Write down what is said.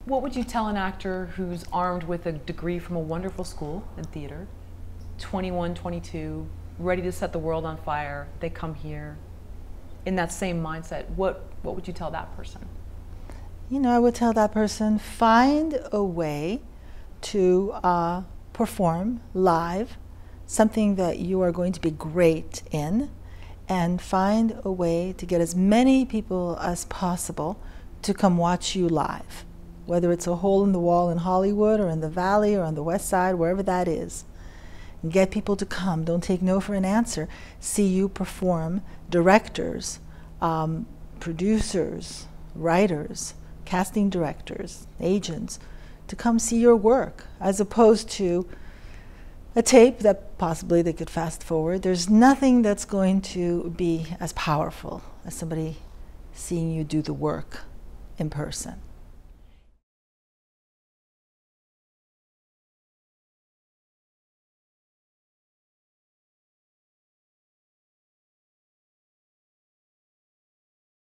What would you tell an actor who's armed with a degree from a wonderful school in theater, 21, 22, ready to set the world on fire, they come here in that same mindset? What would you tell that person? You know, I would tell that person, find a way to perform live, something that you are going to be great in, and find a way to get as many people as possible to come watch you live, whether it's a hole in the wall in Hollywood or in the Valley or on the West Side, wherever that is. And get people to come. Don't take no for an answer. See you perform. Directors, producers, writers, casting directors, agents, to come see your work, as opposed to a tape that possibly they could fast forward. There's nothing that's going to be as powerful as somebody seeing you do the work in person.